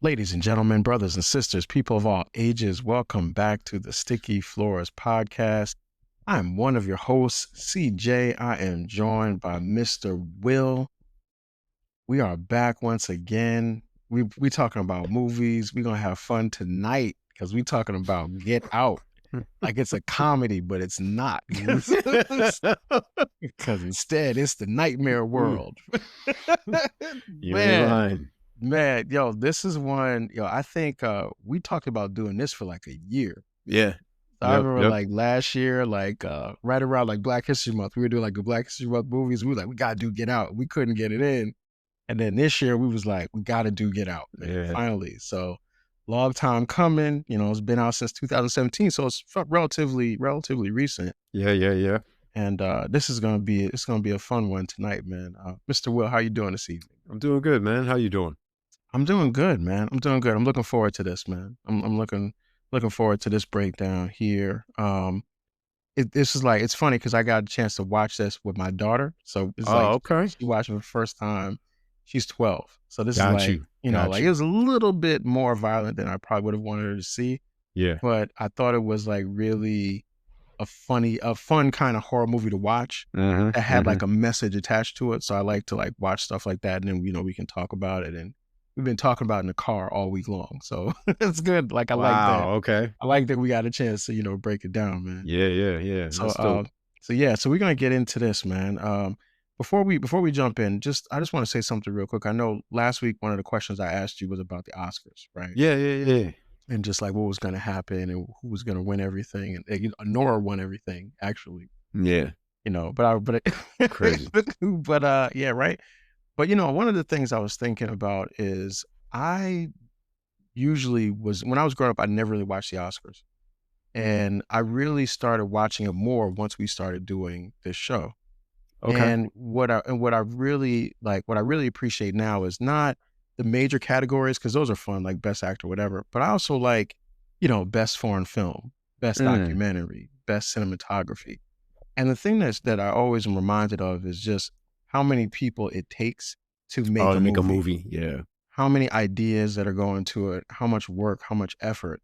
Ladies and gentlemen, brothers and sisters, people of all ages, welcome back to the Sticky Floors podcast. I'm one of your hosts, CJ. I am joined by Mr. Will. We are back once again. We talking about movies. We're gonna have fun tonight because we talking about Get Out. Like it's a comedy, but it's not. Because instead it's the nightmare world. You ain't lying. Man, yo, this is one, I think we talked about doing this for like a year. Yeah. I remember like last year, like right around like Black History Month, we were doing like the Black History Month movies. We were like, we gotta do Get Out. We couldn't get it in. And then this year we was like, we gotta do Get Out, man, finally. So long time coming, it's been out since 2017. So it's relatively recent. Yeah. And this is gonna be a fun one tonight, man. Mr. Will, how you doing this evening? I'm doing good, man. How you doing? I'm doing good, man. I'm doing good. I'm looking forward to this, man. I'm looking forward to this breakdown here. This is like, it's funny because I got a chance to watch this with my daughter. So it's okay. She watched it for the first time. She's 12. So this Got is like, you. It was a little bit more violent than I probably would have wanted her to see. Yeah. But I thought it was like really a fun kind of horror movie to watch that had like a message attached to it. So I like to like watch stuff like that, and then we can talk about it. And we've been talking about it in the car all week long, so it's good. Like I like that. Okay. I like that we got a chance to break it down, man. Yeah. So so we're gonna get into this, man. Before we jump in, I just want to say something real quick. I know last week one of the questions I asked you was about the Oscars, right? Yeah. And just like what was going to happen and who was going to win everything, and Nora won everything actually. Yeah. Crazy. Yeah, right. But one of the things I was thinking about is I usually when I was growing up, I never really watched the Oscars, and I really started watching it more once we started doing this show. Okay. And what I really appreciate now is not the major categories, because those are fun, like best actor, whatever. But I also like, best foreign film, best documentary, best cinematography. And the thing that I always am reminded of is just how many people it takes to make a movie. Yeah. How many ideas that are going to it, how much work, how much effort,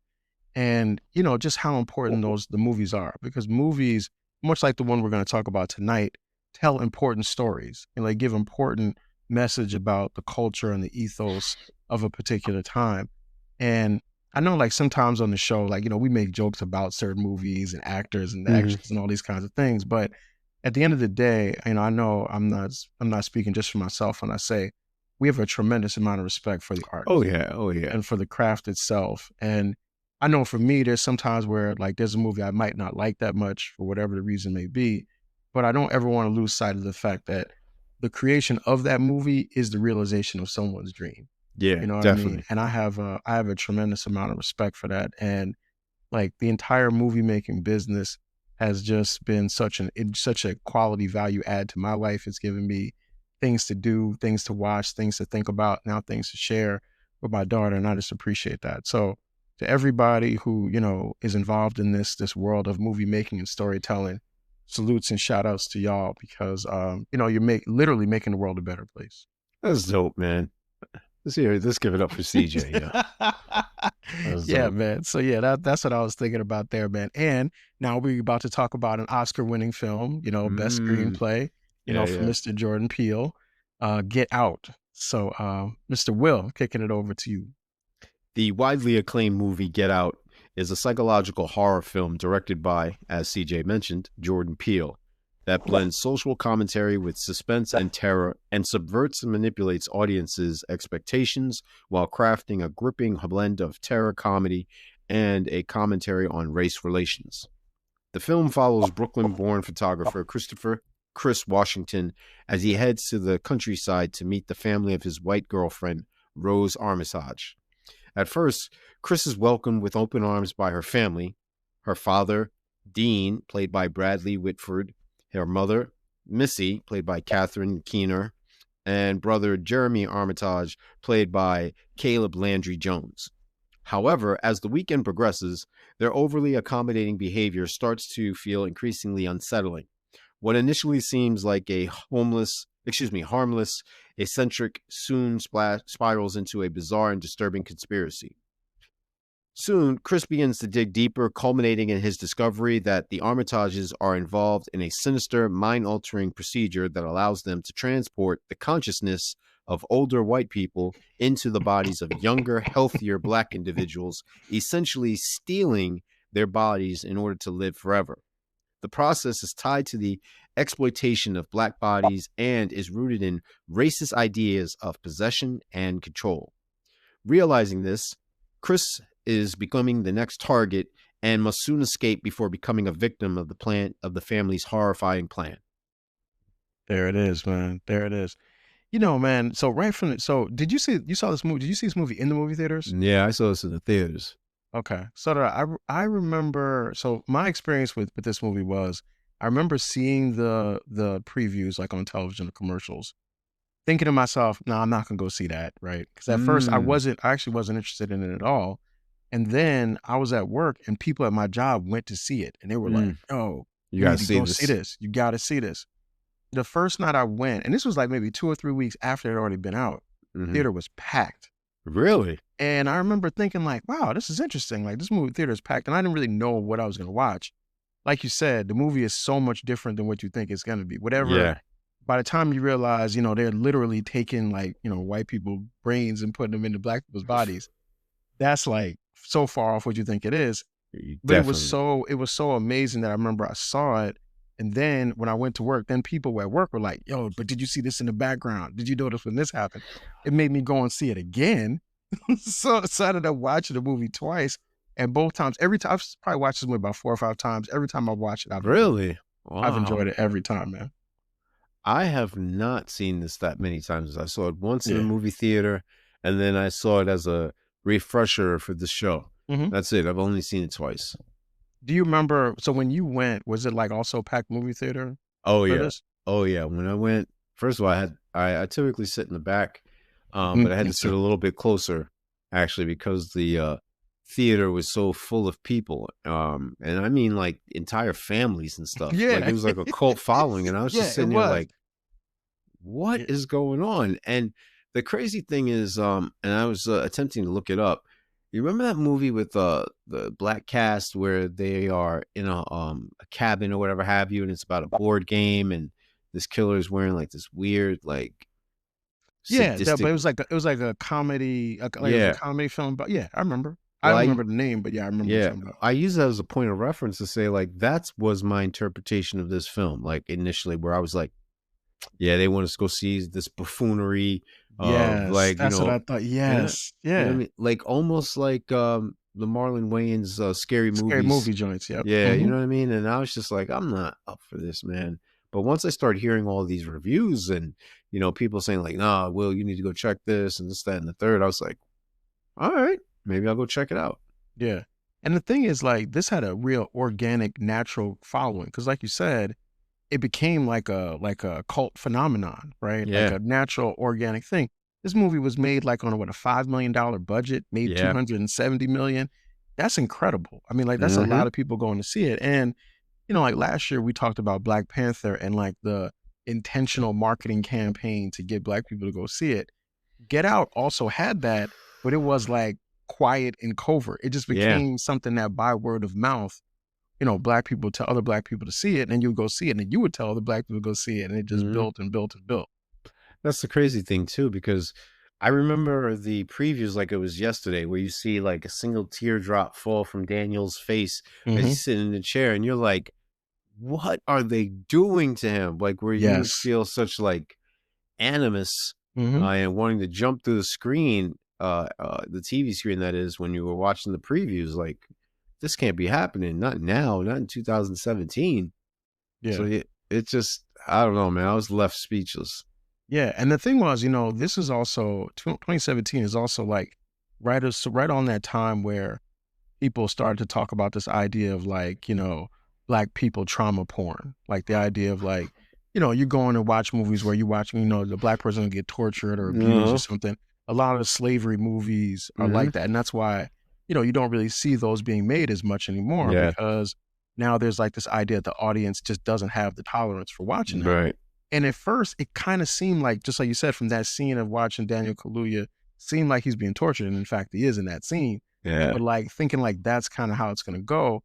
and just how important the movies are. Because movies, much like the one we're going to talk about tonight, tell important stories and like give important message about the culture and the ethos of a particular time. And I know like sometimes on the show, like, we make jokes about certain movies and actors and actions and all these kinds of things. But at the end of the day, I know I'm not speaking just for myself when I say we have a tremendous amount of respect for the art. Oh yeah. And for the craft itself. And I know for me, there's sometimes where like there's a movie I might not like that much for whatever the reason may be, but I don't ever want to lose sight of the fact that the creation of that movie is the realization of someone's dream. Yeah, you know what definitely. I mean? And I have a tremendous amount of respect for that. And like the entire movie making business has just been such a quality value add to my life. It's given me things to do, things to watch, things to think about, now things to share with my daughter. And I just appreciate that. So to everybody who, is involved in this world of movie making and storytelling, salutes and shout outs to y'all, because you're literally making the world a better place. That's dope, man. Let's give it up for CJ. Yeah, man. So yeah, that's what I was thinking about there, man. And now we're about to talk about an Oscar-winning film, best screenplay, for Mr. Jordan Peele, Get Out. So, Mr. Will, kicking it over to you. The widely acclaimed movie Get Out is a psychological horror film directed by, as CJ mentioned, Jordan Peele, that blends social commentary with suspense and terror and subverts and manipulates audiences' expectations while crafting a gripping blend of terror comedy and a commentary on race relations. The film follows Brooklyn-born photographer Chris Washington as he heads to the countryside to meet the family of his white girlfriend, Rose Armitage. At first, Chris is welcomed with open arms by her family, her father, Dean, played by Bradley Whitford, her mother, Missy, played by Catherine Keener, and brother Jeremy Armitage, played by Caleb Landry Jones. However, as the weekend progresses, their overly accommodating behavior starts to feel increasingly unsettling. What initially seems like a harmless, eccentric, soon spirals into a bizarre and disturbing conspiracy. Soon, Chris begins to dig deeper, culminating in his discovery that the Armitages are involved in a sinister, mind-altering procedure that allows them to transport the consciousness of older white people into the bodies of younger, healthier black individuals, essentially stealing their bodies in order to live forever. The process is tied to the exploitation of black bodies and is rooted in racist ideas of possession and control. Realizing this, Chris is becoming the next target and must soon escape before becoming a victim of the family's horrifying plan. There it is, man. There it is. You know, man. So you saw this movie? Did you see this movie in the movie theaters? Yeah, I saw this in the theaters. Okay. So I remember. So my experience with this movie was I remember seeing the previews like on television, the commercials, thinking to myself, "No, I'm not gonna go see that." Right? Because at first I actually wasn't interested in it at all. And then I was at work and people at my job went to see it and they were like, "Oh, you gotta see this. You gotta see this." The first night I went, and this was like maybe 2 or 3 weeks after it had already been out, the theater was packed. Really? And I remember thinking like, wow, this is interesting. Like this movie theater is packed. And I didn't really know what I was going to watch. Like you said, the movie is so much different than what you think it's going to be. Whatever. By the time you realize, they're literally taking like, white people's brains and putting them into black people's bodies. That's like so far off what you think it is. But it was so amazing that I remember I saw it. And then when I went to work, then people at work were like, "Yo, but did you see this in the background? Did you notice when this happened?" It made me go and see it again. So I ended up watching the movie twice. And both times, every time, I've probably watched this movie about 4 or 5 times. Every time I watch it, I've enjoyed it every time, man. I have not seen this that many times. I saw it once in the movie theater, and then I saw it as a refresher for the show. That's it. I've only seen it twice. Do you remember, so when you went, was it like also packed movie theater? Oh, yeah. This? Oh, yeah. When I went, first of all, I typically sit in the back, but I had to sit a little bit closer, actually, because the theater was so full of people. And I mean, like, entire families and stuff. Yeah. Like, it was like a cult following, and I was just sitting there like, what is going on? And the crazy thing is, and I was attempting to look it up. You remember that movie with the black cast where they are in a cabin or whatever have you, and it's about a board game, and this killer is wearing like this weird like sadistic... but it was like a comedy, a comedy film. But yeah, I remember. I don't remember the name, but yeah, I remember. Yeah, I use that as a point of reference to say like that was my interpretation of this film. Like initially, where I was like, yeah, they want us to go see this buffoonery. Like that's what I thought. Yes, yeah. You know what I mean? Like almost like the Marlon Wayans scary movie joints. Yeah, you know what I mean. And I was just like, I'm not up for this, man. But once I started hearing all these reviews and people saying like, nah, Will, you need to go check this and this, that, and the third, I was like, all right, maybe I'll go check it out. Yeah, and the thing is, like, this had a real organic, natural following because, like you said, it became like a cult phenomenon, right? Yeah. Like a natural, organic thing. This movie was made like on a $5 million budget, made $270 million. That's incredible. I mean, like that's a lot of people going to see it. And, like last year we talked about Black Panther and like the intentional marketing campaign to get Black people to go see it. Get Out also had that, but it was like quiet and covert. It just became something that by word of mouth, Black people tell other Black people to see it, and you would go see it, and then you would tell other Black people to go see it, and it just built and built and built. That's the crazy thing too, because I remember the previews like it was yesterday, where you see like a single teardrop fall from Daniel's face as he's sitting in the chair, and you're like, what are they doing to him? Like where you feel such like animus and wanting to jump through the screen, the TV screen that is, when you were watching the previews, like, this can't be happening. Not now, not in 2017. Yeah. So it just, I don't know, man. I was left speechless. Yeah. And the thing was, this is also, 2017 is also like right on that time where people started to talk about this idea of like, Black people trauma porn. Like the idea of like, you're going to watch movies where you're watching, the Black person will get tortured or abused or something. A lot of slavery movies are like that. And that's why, you don't really see those being made as much anymore because now there's like this idea that the audience just doesn't have the tolerance for watching that. Right. And at first, it kind of seemed like, just like you said, from that scene of watching Daniel Kaluuya, seemed like he's being tortured. And in fact, he is in that scene. Yeah. But like thinking like that's kind of how it's going to go.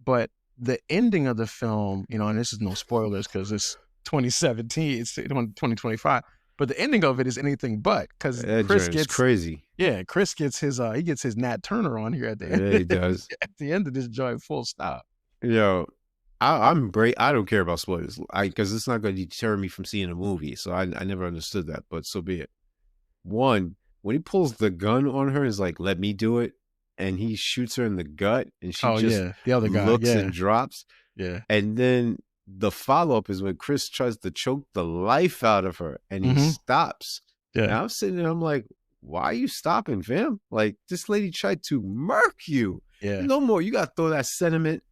But the ending of the film, you know, and this is no spoilers because it's 2017, it's 2025. But the ending of it is anything but, because That Chris joint is gets, crazy. yeah, Chris gets his he gets his Nat Turner on here at the end. Yeah, he does. At the end of this joint, full stop. Yo, I'm great. I don't care about spoilers, because it's not going to deter me from seeing a movie. So I never understood that, but so be it. One, when he pulls the gun on her, is like, "Let me do it," and he shoots her in the gut, and she Oh just yeah, the other guy, looks yeah, and drops. yeah. And then the follow up is when Chris tries to choke the life out of her, and he stops. And Yeah. I'm sitting there, I'm like, "Why are you stopping, fam? Like, this lady tried to murk you. Yeah. No more. You got to throw that sentiment,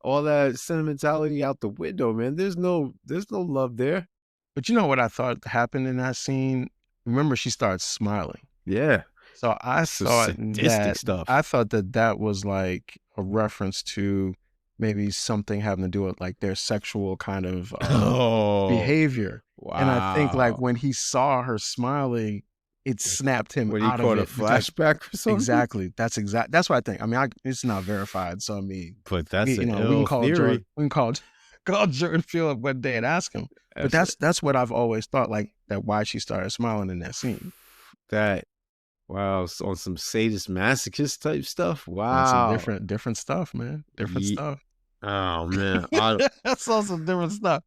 all that sentimentality out the window, man. There's no love there." But you know what I thought happened in that scene? Remember, she starts smiling. Yeah. So I Some thought sadistic stuff. that was like a reference to maybe something having to do with like their sexual kind of behavior. Wow. And I think like when he saw her smiling, it snapped him When he out caught of a it. because- flashback or something. Exactly. That's what I think. I mean, it's not verified, so I mean, But that's you an know, we ill can call theory. Jordan, we can call Jordan Peele up one day and ask him. But that's what I've always thought, like that why she started smiling in that scene. That, wow, on some sadist masochist type stuff. On Wow. some different stuff, man. Different stuff. Oh man. That's all some different stuff.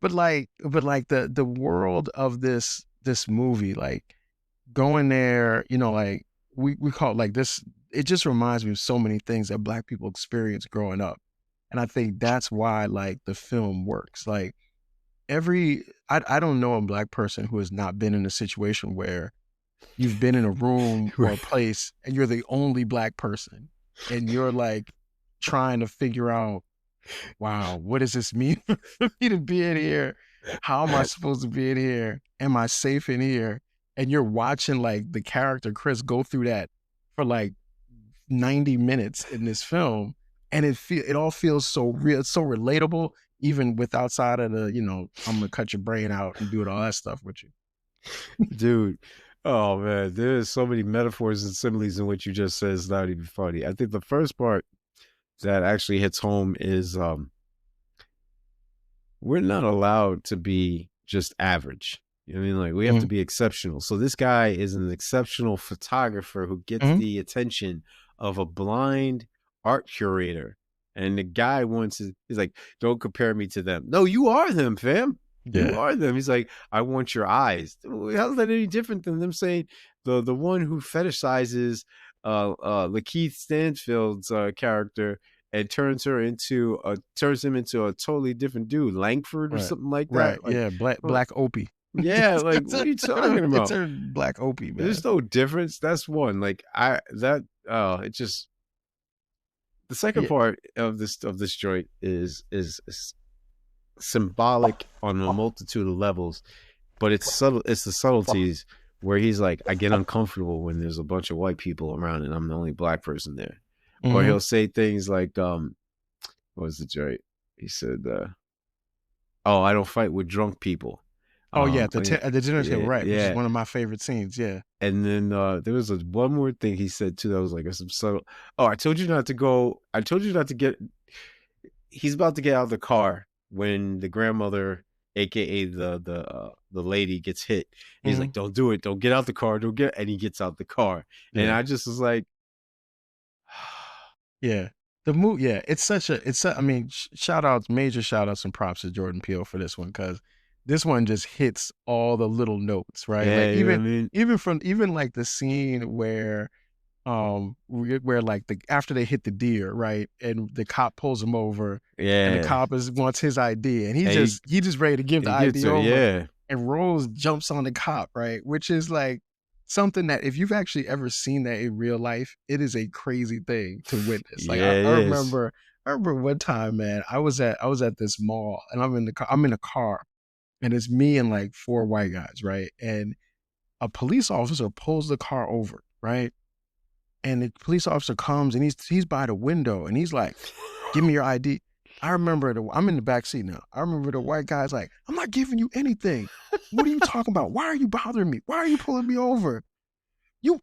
But like the world of this movie, like going there, you know, like we call it like this, it just reminds me of so many things that Black people experience growing up. And I think that's why like the film works. Like I don't know a Black person who has not been in a situation where you've been in a room or a place and you're the only Black person and you're like trying to figure out, wow, what does this mean for me to be in here? How am I supposed to be in here? Am I safe in here? And you're watching like the character Chris go through that for like 90 minutes in this film. And it all feels so real, so relatable, even with outside of the, you know, I'm gonna cut your brain out and do all that stuff with you. Dude. Oh man, there's so many metaphors and similes in what you just said. It's not even funny. I think the first part that actually hits home is we're not allowed to be just average. You know what I mean? Like, we have to be exceptional. So this guy is an exceptional photographer who gets the attention of a blind art curator. And the guy he's like, "Don't compare me to them." No, you are them, fam. Yeah. You are them. He's like, "I want your eyes." How's that any different than them saying the one who fetishizes Lakeith Stanfield's character and turns him into a totally different dude, Langford or something like that? Right. Like, yeah. Black Opie. yeah, like, what are you talking about? It's Black Opie, man. There's no difference. That's one. Like, it just, the second part of this joint is symbolic on a multitude of levels, but it's subtle. It's the subtleties where he's like, "I get uncomfortable when there's a bunch of white people around and I'm the only Black person there." Or he'll say things like, what was the joint? He said, "Oh, I don't fight with drunk people." Oh yeah, at the dinner table, right? Yeah. Which is one of my favorite scenes. Yeah. And then there was one more thing he said too that was like some subtle. "Oh, I told you not to go. I told you not to get." He's about to get out of the car when the grandmother, aka the lady, gets hit. He's like, "Don't do it. Don't get out the car. Don't get." And he gets out the car, and I just was like, yeah. The movie, yeah, I mean, major shout outs and props to Jordan Peele for this one, because this one just hits all the little notes, right? Yeah, like you know what I mean? even like the scene where like after they hit the deer, right, and the cop pulls him over, and the cop wants his ID, and he just ready to give the ID over, and Rose jumps on the cop, right, which is like something that if you've actually ever seen that in real life, it is a crazy thing to witness. Like I remember one time, man, I was at this mall and I'm in a car and it's me and like 4 white guys, right? And a police officer pulls the car over, right? And the police officer comes and he's by the window and he's like, "Give me your ID." I remember I'm in the back seat now. I remember the white guy's like, I'm not giving you anything. What are you talking about? Why are you bothering me? Why are you pulling me over?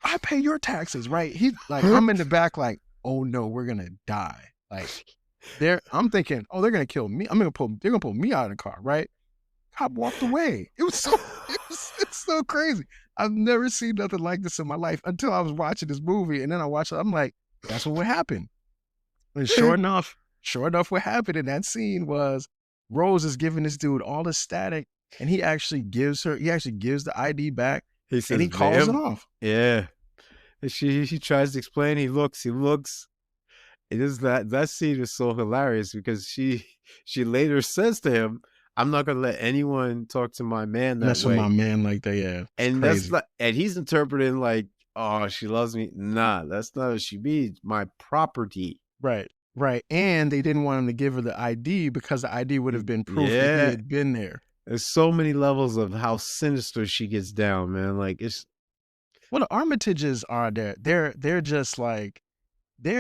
I pay your taxes, right? He like, I'm in the back like, oh no, we're gonna die. Like I'm thinking, oh, they're gonna kill me. They're gonna pull me out of the car, right? Cop walked away. It's so crazy. I've never seen nothing like this in my life until I was watching this movie. And then I watched it, I'm like, that's what would happen. And sure enough, what happened in that scene was Rose is giving this dude all the static, and he actually gives the ID back, He says, and he calls it "Ma'am." off. Yeah. And she tries to explain. He looks. It is that scene is so hilarious because she later says to him, "I'm not gonna let anyone talk to my man that Mess with way." my man like that, yeah. And Crazy. and he's interpreting like, "Oh, she loves me." Nah, that's not what she means. My property. Right. And they didn't want him to give her the ID because the ID would have been proof that he had been there. There's so many levels of how sinister she gets down, man. Like it's Well, the Armitages are there. They're just like they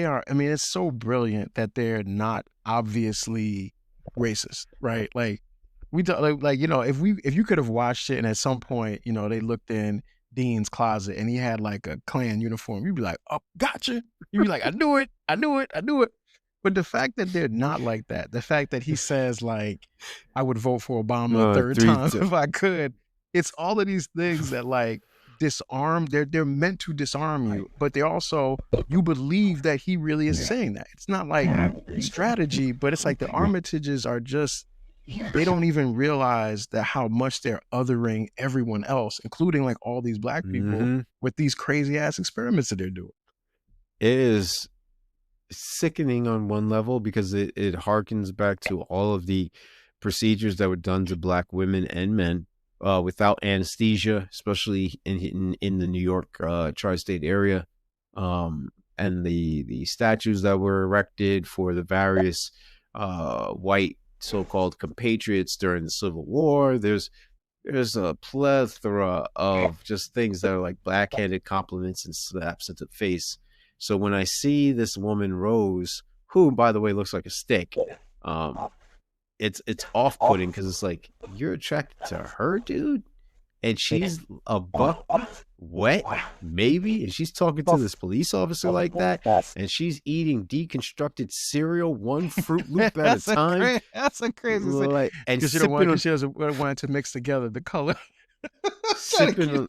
are. I mean, it's so brilliant that they're not obviously racist, right? Like like if you could have watched it and at some point they looked in Dean's closet and he had like a Klan uniform, you'd be like, oh, gotcha. You'd be like, I knew it. But the fact that they're not like that, the fact that he says like, I would vote for Obama a third time if I could, it's all of these things that like disarm. They're meant to disarm you, but they also, you believe that he really is saying that. It's not like strategy, but it's like the Armitages are just, they don't even realize that how much they're othering everyone else, including like all these black people with these crazy ass experiments that they're doing. It is sickening on one level because it harkens back to all of the procedures that were done to black women and men without anesthesia, especially in the New York tri-state area, and the statues that were erected for the various white so-called compatriots during the Civil War. There's a plethora of just things that are like backhanded compliments and slaps at the face. So when I see this woman Rose, who by the way looks like a stick, it's off-putting because it's like, you're attracted to her, dude, and she's a buck wet, maybe, and she's talking to this police officer like that, and she's eating deconstructed cereal, one Fruit Loop at a time. That's a crazy thing. Like, and because she doesn't want to mix together the color. Sipping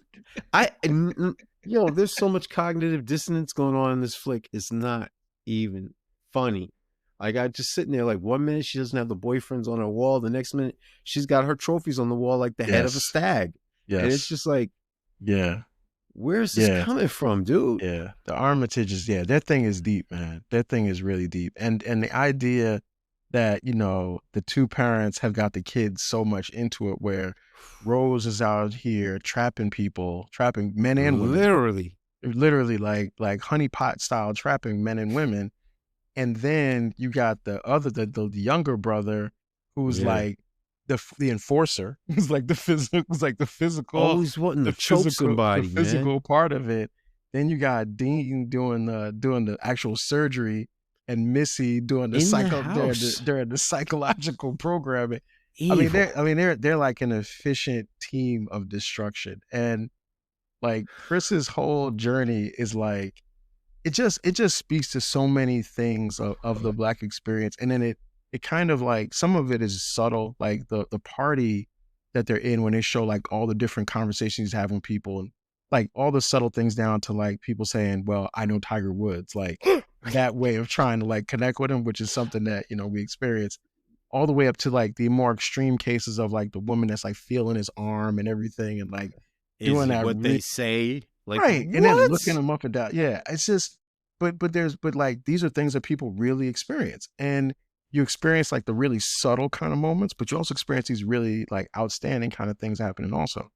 there's so much cognitive dissonance going on in this flick. It's not even funny. Like, I just sitting there like, 1 minute she doesn't have the boyfriends on her wall, the next minute she's got her trophies on the wall like the head of a stag. Yes. And it's just like, yeah, where's this coming from, dude? Yeah, the Armitages, that thing is deep, man. That thing is really deep. And the idea that the two parents have got the kids so much into it, where Rose is out here trapping men and women, literally like honeypot style, trapping men and women. And then you got the younger brother who's like the enforcer, who's like the physical, always wanting to choke somebody, the physical part of it. Then you got Dean doing the actual surgery, and Missy doing during the psychological programming. Evil. They're like an efficient team of destruction. And like Chris's whole journey is like, it just speaks to so many things of the Black experience. And then it kind of like, some of it is subtle, like the party that they're in when they show like all the different conversations he's having with people, and like all the subtle things down to like people saying, well, I know Tiger Woods, like that way of trying to like connect with him, which is something that, we experience, all the way up to like the more extreme cases of like the woman that's like feeling his arm and everything, and like doing that. What they say, like, right. What? And then looking them up and down. Yeah. It's just, but like, these are things that people really experience, and you experience like the really subtle kind of moments, but you also experience these really like outstanding kind of things happening also.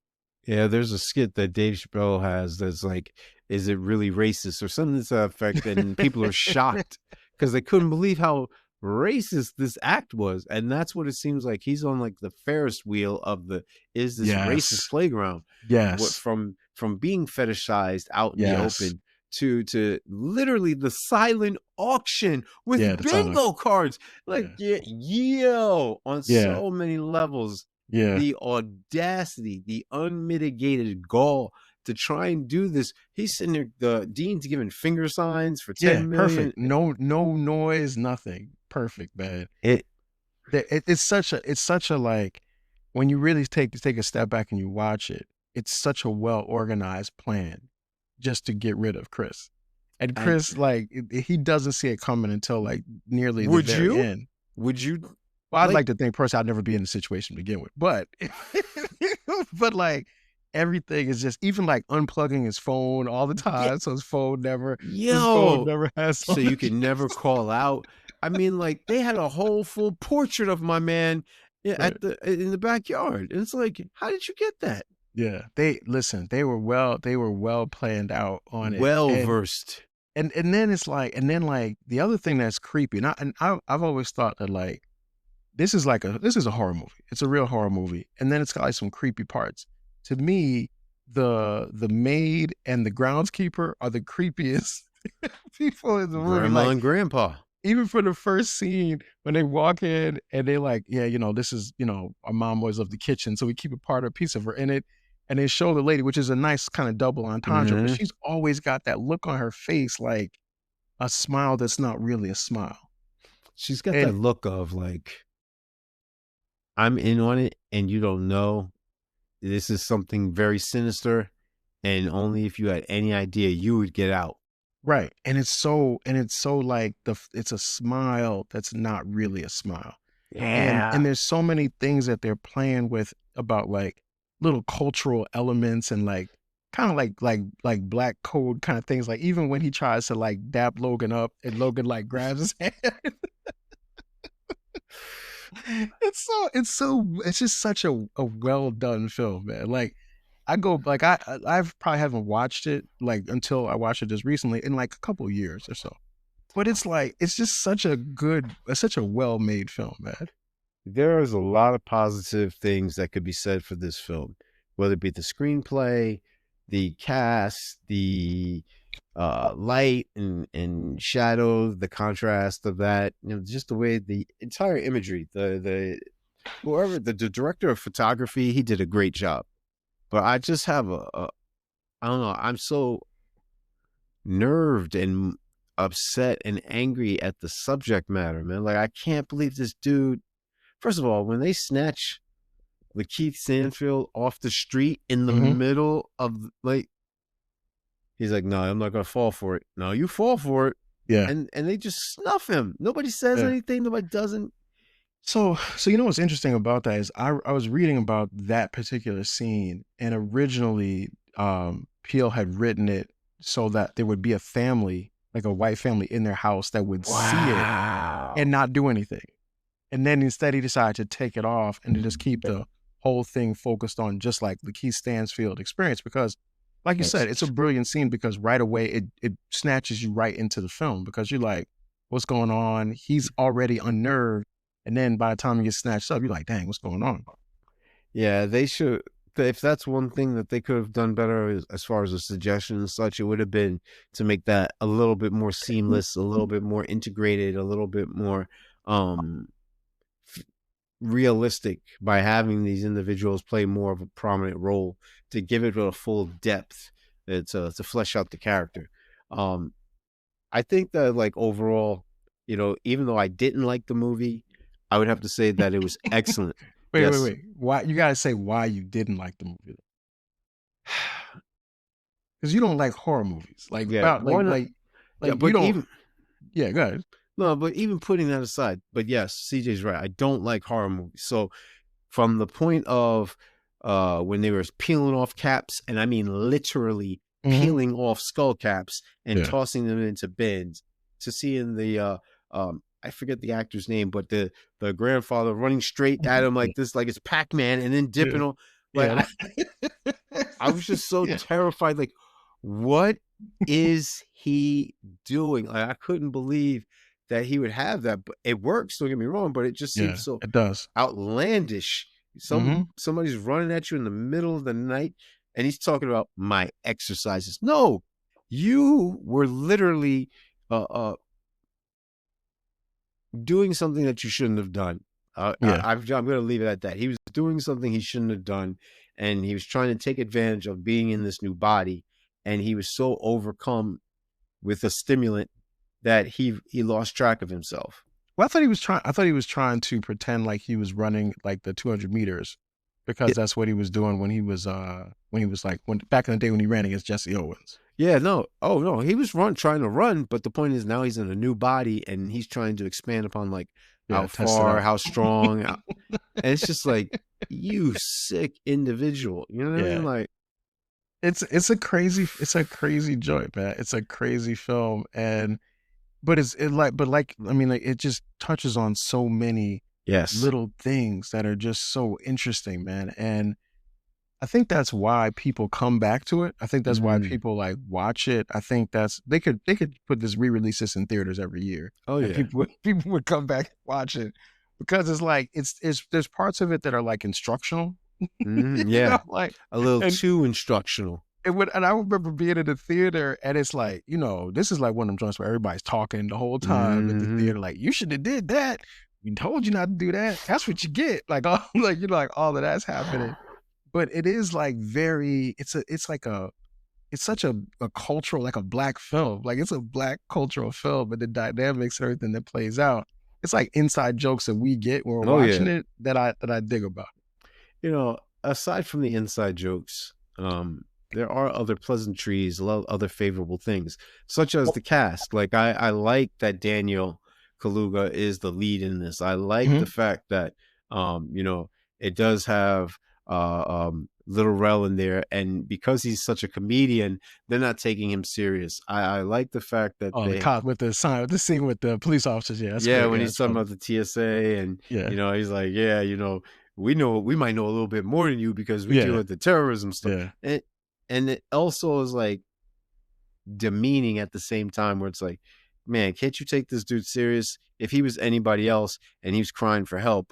Yeah, there's a skit that Dave Chappelle has that's like, is it really racist or something to that effect? And people are shocked because they couldn't believe how racist this act was. And that's what it seems like. He's on like the Ferris wheel of racist playground. Yes. From being fetishized out in the open to literally the silent auction Yeah, with the silent. bingo cards. Like, Yeah. on Yeah. so many levels, Yeah. the audacity, the unmitigated gall to try and do this. He's sitting there, the dean's giving finger signs for Yeah. 10 million. Perfect. No noise, nothing. Perfect, man. It It's such a like, when you really take a step back and you watch it, it's such a well organized plan just to get rid of Chris. And and Chris, like, he doesn't see it coming until like nearly the would very you? end. Would you Well, I'd like like to think personally I'd never be in the situation to begin with, but but like everything is just, even like unplugging his phone all the time, so his phone never has so you can notifications. never call out? I mean, like, they had a whole full portrait of my man Right. in the backyard. And it's like, how did you get that? Yeah, they were well planned out on it, Well versed. and then it's like, and then like the other thing that's creepy, I've always thought that like this is a horror movie. It's a real horror movie, and then it's got like some creepy parts. To me, the maid and the groundskeeper are the creepiest people in the movie. Grandma Like, and grandpa. even for the first scene when they walk in and they're like, yeah, this is, our mom was of the kitchen, so we keep a piece of her in it. And they show the lady, which is a nice kind of double entendre, but she's always got that look on her face, like a smile that's not really a smile. She's got that look of like, I'm in on it and you don't know. This is something very sinister, and only if you had any idea you would get out. Right. And it's so like it's a smile that's not really a smile. Yeah. And there's so many things that they're playing with about like little cultural elements and like kind of like black code kind of things. Like even when he tries to like dap Logan up and Logan like grabs his hand. It's just such a well done film, man. Like I probably haven't watched it like until I watched it just recently in like a couple of years or so. But it's like, it's just such a well made film, man. There is a lot of positive things that could be said for this film, whether it be the screenplay, the cast, the light and shadow, the contrast of that, just the way the entire imagery, the director of photography, he did a great job. But I just have I don't know, I'm so nerved and upset and angry at the subject matter, man. Like, I can't believe this dude. First of all, when they snatch Lakeith Stanfield off the street in the middle of, like, he's like, no, I'm not gonna fall for it. No, you fall for it. Yeah. And they just snuff him. Nobody says anything. Nobody doesn't. So what's interesting about that is I was reading about that particular scene, and originally Peele had written it so that there would be a family, like a white family in their house that would see it and not do anything. And then instead he decided to take it off and to just keep the whole thing focused on just like the Keith Stansfield experience, because like you said, it's a brilliant scene because right away it snatches you right into the film because you're like, what's going on? He's already unnerved. And then by the time he gets snatched up, you're like, dang, what's going on? Yeah, they should. If that's one thing that they could have done better as far as a suggestion and such, it would have been to make that a little bit more seamless, a little bit more integrated, a little bit more realistic by having these individuals play more of a prominent role to give it a full depth to flesh out the character. I think that, like, overall, even though I didn't like the movie, I would have to say that it was excellent. Wait. Why? You gotta say why you didn't like the movie. Because you don't like horror movies. Like, yeah, go ahead. No, but even putting that aside, but yes, CJ's right. I don't like horror movies. So from the point of when they were peeling off caps, and I mean literally peeling off skull caps and tossing them into bins, to seeing the I forget the actor's name, but the grandfather running straight at him like this, like it's Pac-Man, and then dipping on. Like, I was just so terrified. Like, what is he doing? Like, I couldn't believe that he would have that. But it works, don't get me wrong, but it just seems so it does. Outlandish. Somebody's running at you in the middle of the night, and he's talking about my exercises. No, you were literally doing something that you shouldn't have done. Yeah. I'm going to leave it at that. He was doing something he shouldn't have done, and he was trying to take advantage of being in this new body, and he was so overcome with a stimulant that he lost track of himself. Well, I thought he was trying to pretend like he was running like the 200 meters, because that's what he was doing when he was like when back in the day when he ran against Jesse Owens. Yeah, no. Oh no, he was trying to run, but the point is now he's in a new body and he's trying to expand upon like Yeah, how test it far, out. how strong. And it's just like, you sick individual. You know what I mean? Yeah. Like, It's a crazy joint, man. It's a crazy film, and but I mean, like, it just touches on so many yes. little things that are just so interesting, man. And I think that's why people come back to it. I think that's why people like watch it. I think that's they could put this re-release this in theaters every year, Oh and yeah. people would come back and watch it, because it's like it's there's parts of it that are like instructional. You Yeah. know, like, A little and too instructional. and I remember being in the theater, and it's like, this is like one of them joints where everybody's talking the whole time at the theater, like, you should have did that. We told you not to do that. That's what you get. Like, all like, like all of that's happening. But it is like it's such a cultural, like a black film. Like, it's a black cultural film, and the dynamics and everything that plays out. It's like inside jokes that we get when we're watching it that I dig about. Aside from the inside jokes, there are other pleasantries, other favorable things, such as the cast. Like, I like that Daniel Kaluuya is the lead in this. I like the fact that it does have Lil Rel in there, and because he's such a comedian, they're not taking him serious. I like the fact that the cop with the sign, with the scene with the police officers. Yeah, that's yeah, great. when Yeah, he's talking about the TSA, and yeah, he's like, yeah, we might know a little bit more than you because we deal with the terrorism stuff. Yeah. And it also is like demeaning at the same time, where it's like, man, can't you take this dude serious? If he was anybody else and he was crying for help,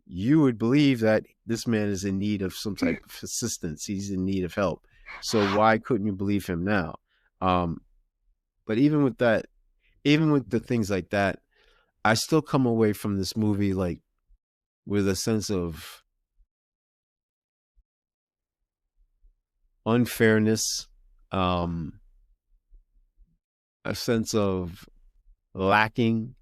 you would believe that this man is in need of some type of assistance. He's in need of help. So why couldn't you believe him now? But even with that, even with the things like that, I still come away from this movie like with a sense of unfairness, a sense of lacking,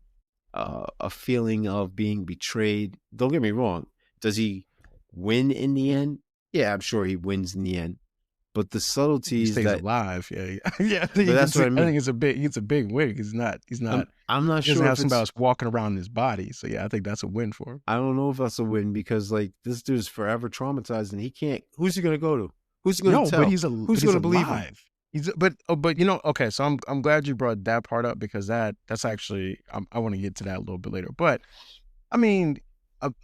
a feeling of being betrayed. Don't get me wrong. Does he win in the end? Yeah, I'm sure he wins in the end. But the subtleties he stays that alive. Yeah, yeah. but that's what I mean. I think it's a big win, because he's not. I'm not he doesn't sure have if somebody it's. else walking around in his body. So yeah, I think that's a win for him. I don't know if that's a win, because like this dude's forever traumatized, and he can't. Who's he gonna go to? Who's he gonna tell? But who's gonna believe him? But okay. So I'm glad you brought that part up, because that's actually I want to get to that a little bit later. But I mean,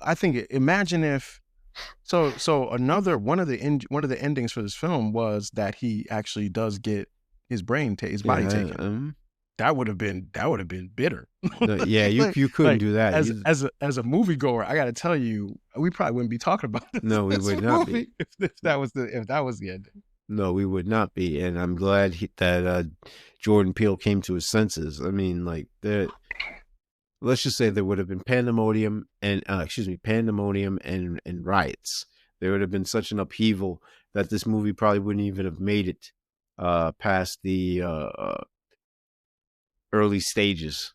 I think imagine if so another one of the endings for this film was that he actually does get his body taken. That would have been bitter. No, yeah, you couldn't do that as a moviegoer. I got to tell you, we probably wouldn't be talking about this. No, we would not be if that was the ending. No, we would not be, and I'm glad that Jordan Peele came to his senses. I mean, like, let's just say there would have been pandemonium and riots. There would have been such an upheaval that this movie probably wouldn't even have made it past the early stages.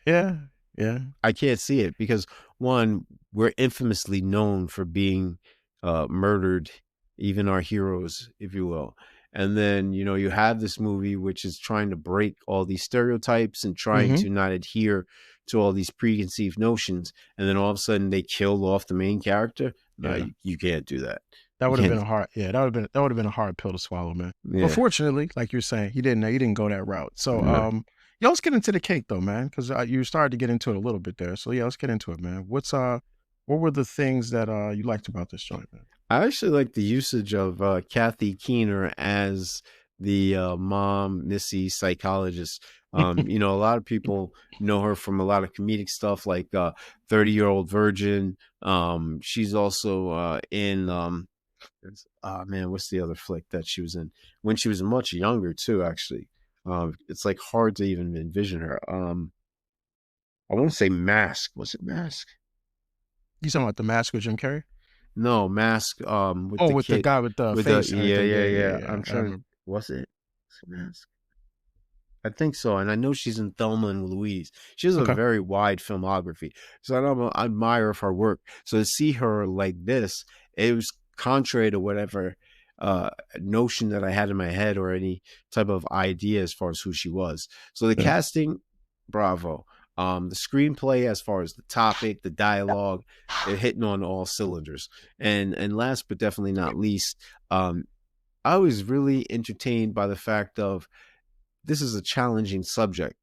Yeah. I can't see it because, one, we're infamously known for being murdered, even our heroes, if you will. And then, you have this movie which is trying to break all these stereotypes and trying to not adhere to all these preconceived notions. And then all of a sudden they killed off the main character. No, you can't do that. That would have been a hard, that would have been a hard pill to swallow, man. Yeah. But fortunately, like you're saying, he didn't go that route. So, let's get into the cake though, man, because you started to get into it a little bit there. So yeah, let's get into it, man. What were the things that you liked about this joint, man? I actually like the usage of Kathy Keener as the mom, Missy psychologist. A lot of people know her from a lot of comedic stuff like 30-Year-Old Virgin. She's also in Oh man, what's the other flick that she was in when she was much younger too? Actually, it's like hard to even envision her. I want to say Mask. Was it Mask? You talking about The Mask with Jim Carrey? No, Mask. With Oh, the with the kid guy with the with the face and yeah, everything. yeah, Yeah, yeah, yeah. yeah. I'm I trying. remember. Was it Mask? I think so, and I know she's in Thelma and Louise. She has a Okay. very wide filmography, so I'm an admirer of her work. So to see her like this, it was contrary to whatever notion that I had in my head or any type of idea as far as who she was. So the Yeah. casting, bravo. The screenplay, as far as the topic, the dialogue, they're hitting on all cylinders. And last but definitely not least, I was really entertained by the fact of this is a challenging subject,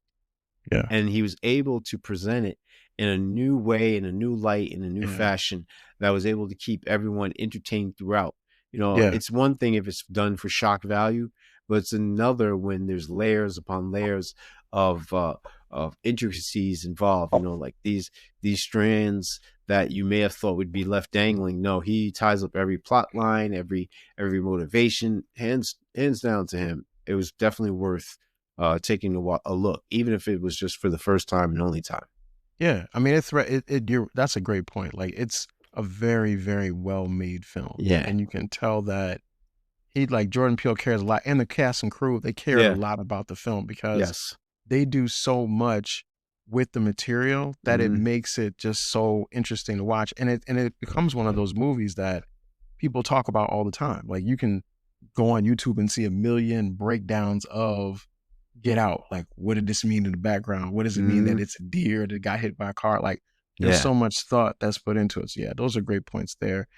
Yeah. and he was able to present it in a new way, in a new light, in a new Yeah. fashion that was able to keep everyone entertained throughout. You know, Yeah. it's one thing if it's done for shock value, but it's another when there's layers upon layers of intricacies involved. You know, like these strands that you may have thought would be left dangling. No, he ties up every plot line, every motivation, hands down to him. It was definitely worth taking a look, even if it was just for the first time and only time. Yeah. I mean, that's a great point. Like, it's a very, very well made film. Yeah. And you can tell that like Jordan Peele cares a lot, and the cast and crew, they cared a Yeah. lot about the film because Yes. they do so much with the material that it Mhm. makes it just so interesting to watch. And it becomes one of those movies that people talk about all the time. Like, you can go on YouTube and see a million breakdowns of Get Out. Like, what did this mean in the background? What does it mean that Mhm. it's a deer that got hit by a car? Like, there's Yeah. so much thought that's put into it. So yeah, those are great points there.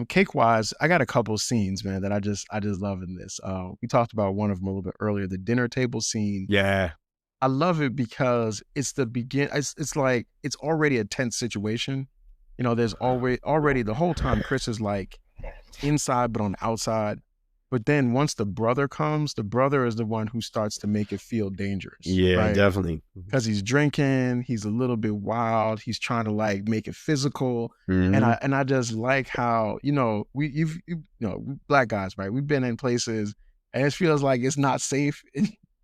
Cake wise, I got a couple scenes, man, that I just love in this. We talked about one of them a little bit earlier, the dinner table scene. Yeah. I love it because it's the begin. It's like it's already a tense situation. You know, there's already the whole time Chris is like inside but on the outside. But then once the brother comes, the brother is the one who starts to make it feel dangerous, Yeah, right? definitely. Because he's drinking, he's a little bit wild, he's trying to like make it physical. And Mhm. I just like how, black guys, right? We've been in places and it feels like it's not safe.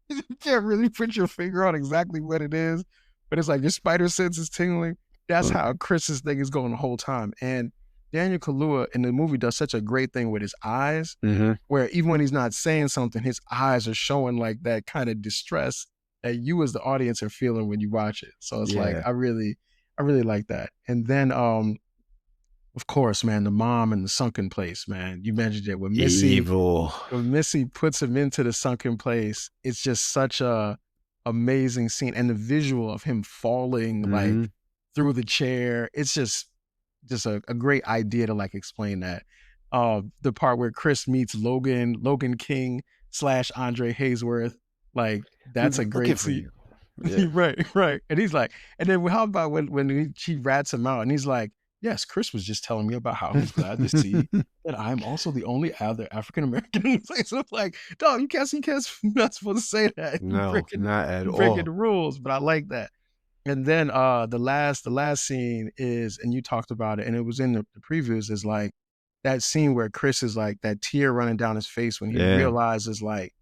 You can't really put your finger on exactly what it is, but it's like your spider sense is tingling. That's how Chris's thing is going the whole time. And Daniel Kaluuya in the movie does such a great thing with his eyes, Mhm. where even when he's not saying something, his eyes are showing like that kind of distress that you as the audience are feeling when you watch it. So it's like Yeah. I really like that. And then of course, man, the mom in the sunken place, man. You mentioned it Evil. when Missy puts him into the sunken place, it's just such a amazing scene. And the visual of him falling like Mhm. through the chair, it's just a great idea to like explain that. The part where Chris meets Logan King / Andre Haysworth, like We've that's a been looking great for scene. you. Yeah. Right, right. And he's like, and then how about when she rats him out and he's like, yes, Chris was just telling me about how he's glad to see that I'm also the only other African American in the place. I'm like, dog, you're not supposed to say that. No, not at You breaking all. the rules, but I like that. And then the last scene is, and you talked about it, and it was in the previews, is like that scene where Chris is like that tear running down his face when he Yeah. realizes like,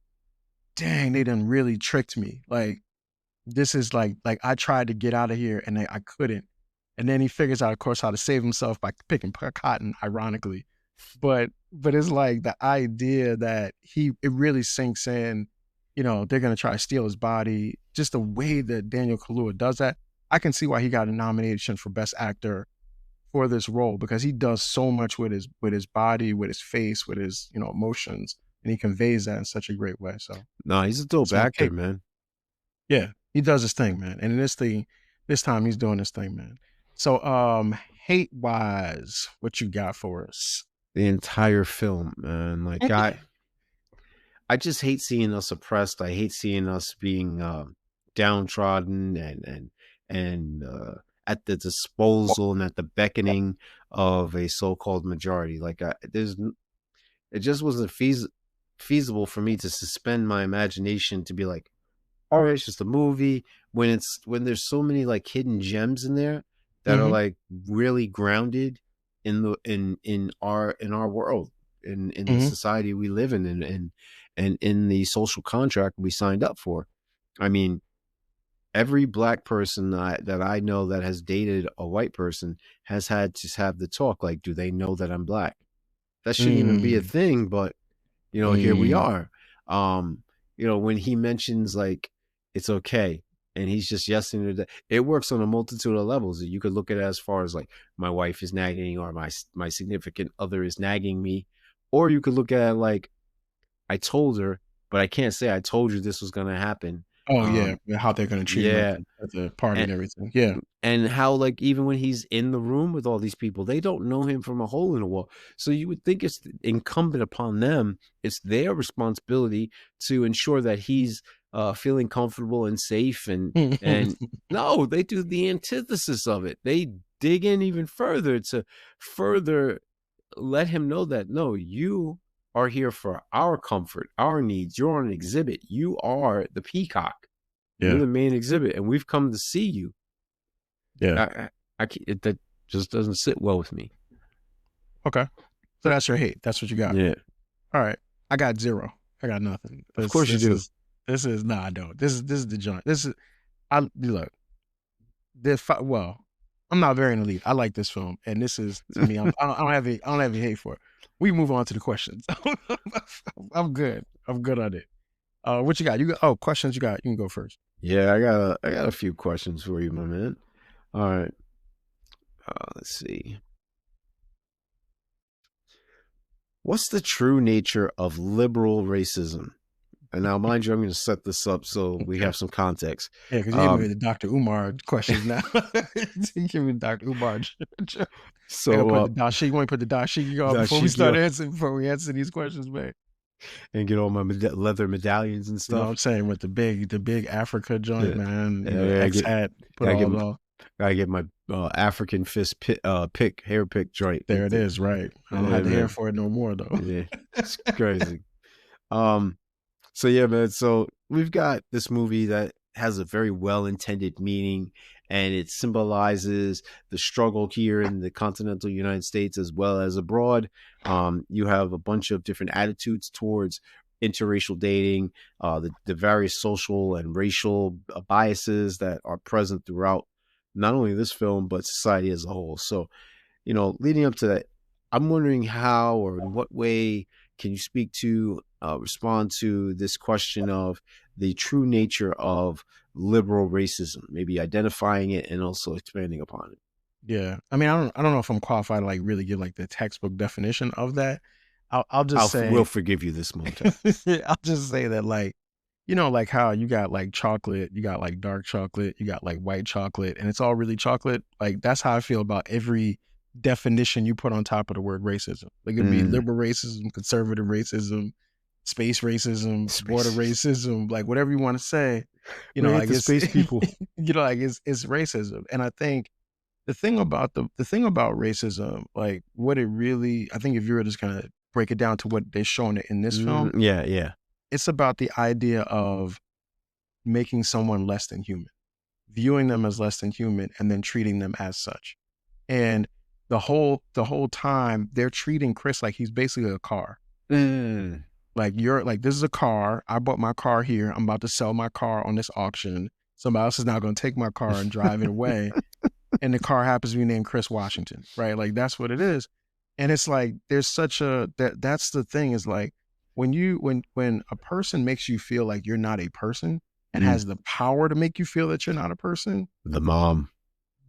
dang, they done really tricked me. Like this is like I tried to get out of here and I couldn't. And then he figures out, of course, how to save himself by picking cotton, ironically. But it's like the idea that it really sinks in, they're gonna try to steal his body. Just the way that Daniel Kaluuya does that, I can see why he got a nomination for Best Actor for this role because he does so much with his body, with his face, with his emotions, and he conveys that in such a great way. No, he's a dope So actor, man. yeah, he does his thing, man. And in this time he's doing his thing, man. So hate wise, what you got for us? The entire film, man. Like I just hate seeing us oppressed. I hate seeing us being downtrodden and at the disposal and at the beckoning of a so-called majority. Like it just wasn't feasible for me to suspend my imagination to be like, all right, it's just a movie. When there's so many like hidden gems in there that are Mm-hmm. like really grounded. in our world, in the Mhm. society we live in, and in the social contract we signed up for. I mean, every black person that I know that has dated a white person has had to have the talk, like, do they know that I'm black? That shouldn't even be a Mm. thing, but here we Mm. are. Um, when he mentions like it's okay, and he's just yesing to that, it works on a multitude of levels. You could look at it as far as like my wife is nagging, or my significant other is nagging me, or you could look at it like I told her, but I can't say I told you this was gonna happen. Oh, yeah, how they're gonna treat him Yeah, at the party and and everything. Yeah. and how, like, even when he's in the room with all these people, they don't know him from a hole in the wall. So you would think it's incumbent upon them, it's their responsibility to ensure that he's feeling comfortable and safe, and no, they do the antithesis of it. They dig in even further to further let him know that no, you are here for our comfort, our needs. You're on an exhibit. You are the peacock. You're Yeah, the main exhibit, and we've come to see you. yeah. That just doesn't sit well with me. Okay. So that's your hate. That's what you got. Yeah, Alright. I got 0. I got nothing. of course you do. Nah, I don't. This is the joint. This is look, well, I'm not very in the lead. I like this film, and this is, to me, I don't have any hate for it. We move on to the questions. I'm good. I'm good on it. What you got? Questions you got. You can go first. Yeah, I got a few questions for you, my man. All right. Let's see. What's the true nature of liberal racism? And now, mind you, I'm going to set this up so we Okay. have some context. Yeah, because you hit me with the Dr. Umar questions now. You give me Dr. Umar. I gotta So, put the dashiki. You want to put the dashiki on before we start answering? Before we answer these questions, man. and get all my leather medallions and You know what I'm stuff. saying, with the big Africa joint, Yeah, man. You know, yeah, X hat. Put gotta get, all. gotta get my African fist hair pick joint. There it is. Right. I don't Yeah, have the hair man. for it no more though. Yeah, it's crazy. Um, So yeah, man. So we've got this movie that has a very well-intended meaning, and it symbolizes the struggle here in the continental United States as well as abroad. You have a bunch of different attitudes towards interracial dating, the various social and racial biases that are present throughout not only this film but society as a whole. So, leading up to that, I'm wondering how or in what way can you speak to, respond to this question of the true nature of liberal racism, maybe identifying it and also expanding upon it? Yeah. I mean, I don't know if I'm qualified to like really give like the textbook definition of that. I'll just We'll say forgive you this moment. I'll just say that, like, like how you got like chocolate, you got like dark chocolate, you got like white chocolate, and it's all really chocolate. Like, that's how I feel about every definition you put on top of the word racism. Like, it'd be Mm, liberal racism, conservative racism, space racism, border spaces. racism, like whatever you want to say. We hate Like the it's space people. like it's racism. And I think the thing about racism, like what it really, I think if you were just kind of break it down to what they're showing it in this film, Yeah, yeah. it's about the idea of making someone less than human, viewing them as less than human, and then treating them as such. And the whole time they're treating Chris like he's basically a car. Mm. Like, you're like, this is a car. I bought my car here. I'm about to sell my car on this auction. Somebody else is now going to take my car and drive it away. And the car happens to be named Chris Washington, right? Like, that's what it is. And it's like, there's such that's the thing, is like, when a person makes you feel like you're not a person and Mm. has the power to make you feel that you're not a person, The mom.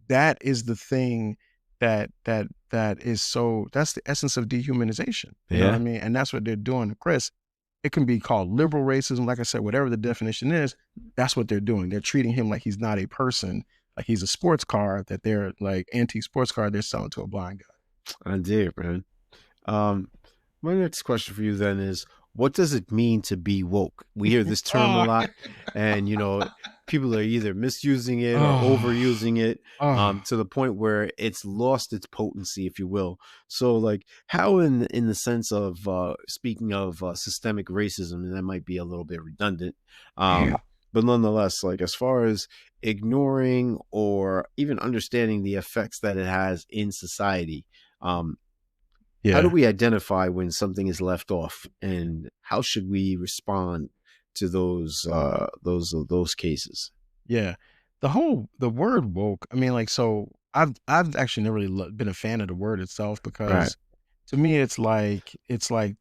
that is the thing that is so, that's the essence of dehumanization. You know what I Yeah. mean? And that's what they're doing to Chris. It can be called liberal racism. Like I said, whatever the definition is, that's what they're doing. They're treating him like he's not a person, like he's a sports car that they're like antique sports car they're selling to a blind guy. I did, man. Um, my next question for you then is, what does it mean to be woke? We hear this term a Oh, lot, and people are either misusing it or oh, overusing it, oh. to the point where it's lost its potency, if you will. So, like, how in the sense of speaking of systemic racism, and that might be a little bit redundant, Yeah. but nonetheless, like, as far as ignoring or even understanding the effects that it has in society, How do Yeah. we identify when something is left off, and how should we respond to those cases? Yeah. The word woke, I mean, like, so I've actually never really been a fan of the word itself Right. because to me it's like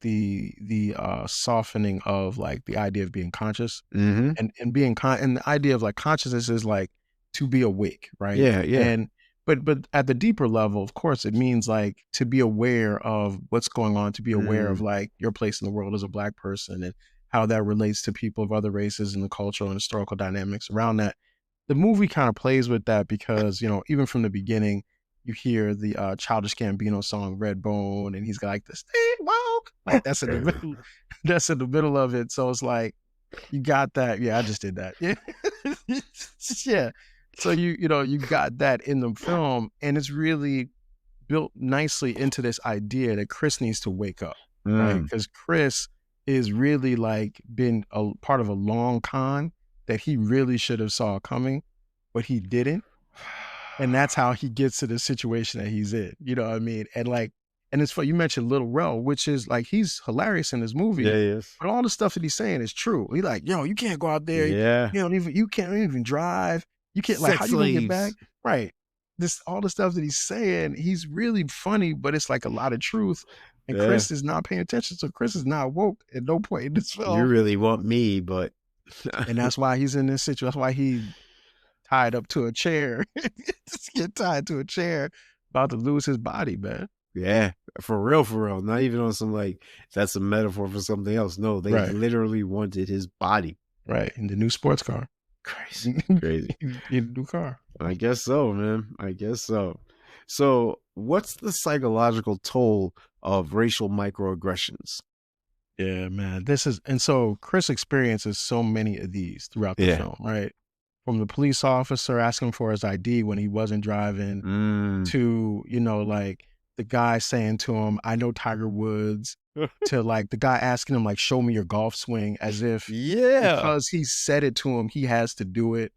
the softening of like the idea of being conscious Mm-hmm. and being and the idea of like consciousness is like to be awake, right? Yeah, yeah. And but at the deeper level, of course, it means like to be aware of what's going on, to be aware of Mm, like your place in the world as a black person and how that relates to people of other races and the cultural and historical dynamics around that. The movie kind of plays with that because, you know, even from the beginning, you hear the Childish Gambino song Redbone, and he's got like the stay woke. Like that's in the middle, that's in the middle of it. So it's like you got that. Yeah, I just did that. Yeah. Yeah. So you know, you got that in the film, and it's really built nicely into this idea that Chris needs to wake up, right? mm. Because Chris is really like been a part of a long con that he really should have saw coming, but he didn't. And that's how he gets to the situation that he's in. You know what I mean? And like, and it's funny, you mentioned Lil Rel, which is like he's hilarious in this Yeah, movie, yes. but all the stuff that he's saying is true. He like, yo, you can't go out there, Yeah. you can't even drive. You can't like how Sex you gonna get back? slaves. Right. This all the stuff that he's saying, he's really funny, but it's like a lot of truth. And Yeah. Chris is not paying attention. So Chris is not woke at no point in this You film. really want me, but And that's why he's in this situation. That's why he tied up to a chair. Just get tied to a chair, about to lose his body, man. yeah, for real, for real. Not even on some like that's a metaphor for something else. No, they Right, literally wanted his body. right. In the new sports car. Crazy, In crazy. a new car. I guess so, man. I guess so. So, what's the psychological toll of racial microaggressions? Yeah, man. This is and so Chris experiences so many of these throughout the Yeah. film, right? From the police officer asking for his ID when he wasn't driving Mm. to, you know, like the guy saying to him, I know Tiger Woods, to like the guy asking him, like, show me your golf swing as if Yeah. because he said it to him, he has to do it.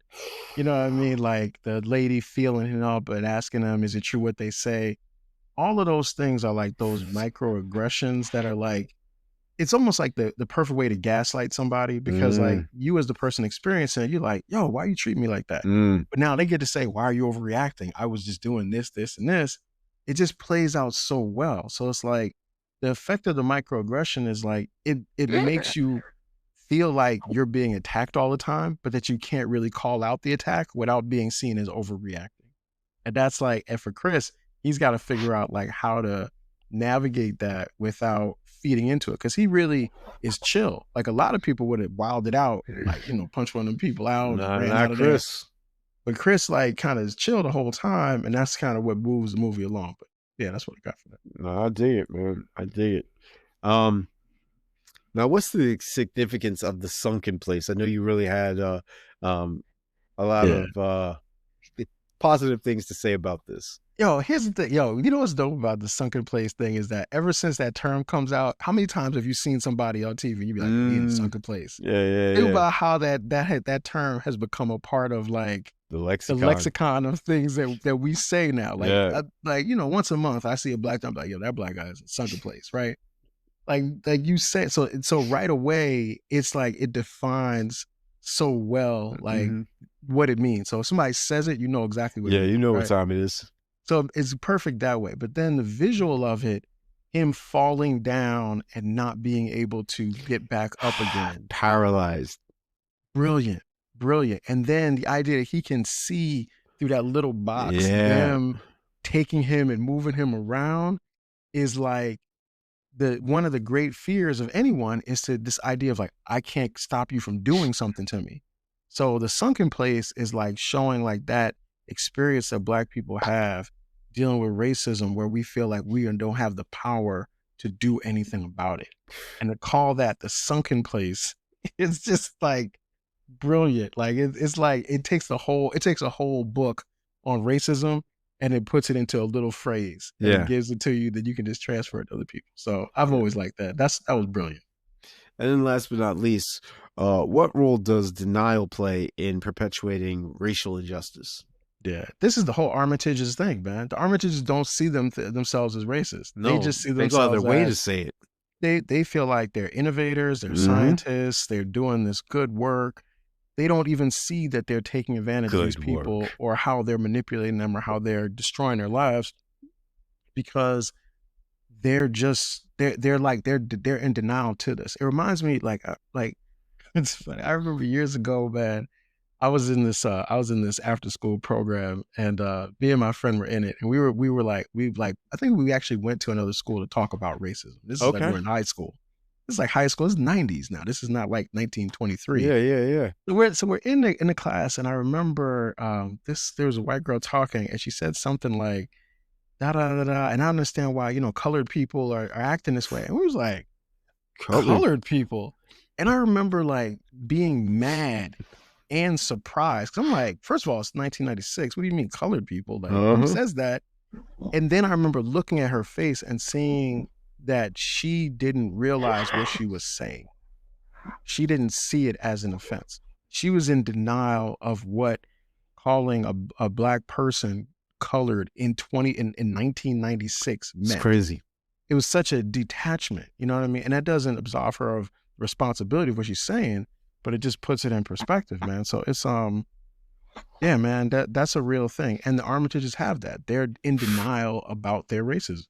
You know what I mean? Like the lady feeling him up and asking him, is it true what they say? All of those things are like those microaggressions that are like, it's almost like the perfect way to gaslight somebody because like Mm. you as the person experiencing it, you're like, yo, why you treat me like that? Mm. But now they get to say, why are you overreacting? I was just doing this, this, and this. It just plays out so well. So it's like the effect of the microaggression is like it makes you feel like you're being attacked all the time, but that you can't really call out the attack without being seen as overreacting. And that's like, and for Chris, he's got to figure out like how to navigate that without feeding into it. Cause he really is chill. Like a lot of people would have wilded out, like, you know, punch one of them people out and Nah, ran not out of there. Chris. But Chris like kind of is chill the whole time. And that's kind of what moves the movie along. But yeah, that's what I got for that. No, I dig it, man. I dig it. Um, Now, what's the significance of the sunken place? I know you really had um, a lot Yeah. of positive things to say about this. Yo, here's the thing. Yo, you know what's dope about the sunken place thing is that ever since that term comes out, how many times have you seen somebody on TV and you be like, yo, he in a Mm, sunken place? yeah, yeah, Think yeah. about how that term has become a part of like The the lexicon. lexicon of things that we say now. Yeah. Like, you know, once a month I see a black guy, I'm like, yo, that black guy is in a sunken place, right? Like you say, so right away, it's like it defines so well like Hmm. what it means. So if somebody says it, you know exactly what it Yeah, you means, know what right? time it is. So it's perfect that way. But then the visual of it, him falling down and not being able to get back up again. Paralyzed. Brilliant, brilliant. And then the idea that he can see through that little box, Yeah. them taking him and moving him around is like the one of the great fears of anyone is to this idea of like, I can't stop you from doing something to me. So the sunken place is like showing like that experience that black people have dealing with racism where we feel like we don't have the power to do anything about it. And to call that the sunken place, it's just like brilliant. Like it's like it takes a whole book on racism and it puts it into a little phrase and it Yeah. gives it to you that you can just transfer it to other people. So I've Yeah. always liked that. That was brilliant. And then last but not least, what role does denial play in perpetuating racial injustice? Yeah, this is the whole Armitages thing, man. The Armitages don't see themselves as racist. They No, just see they go out of their themselves way to as say it. they feel like they're innovators, they're Hmm. scientists, they're doing this good work. They don't even see that they're taking advantage of these Good people work. or how they're manipulating them or how they're destroying their lives because they're in denial to this. It reminds me like it's funny. I remember years ago, man. I was in this after school program and me and my friend were in it and we I think we actually went to another school to talk about racism. This is like Okay. we're in high school. This is like high school. It's 90s now. This is not like 1923. Yeah, yeah, yeah. So we're in the class and I remember there was a white girl talking and she said something like da da da da and I understand why, colored people are acting this way. And we was like, Colored. colored people. And I remember like being mad and surprised. 'Cause I'm like, first of all, it's 1996. What do you mean colored people? Like, who Uh-huh. says that? And then I remember looking at her face and seeing that she didn't realize what she was saying. She didn't see it as an offense. She was in denial of what calling a black person colored in 1996 It's meant. crazy. It was such a detachment, you know what I mean? And that doesn't absolve her of responsibility of what she's saying, but it just puts it in perspective, man. So it's yeah, man, that's a real thing. And the Armitages have that. They're in denial about their racism.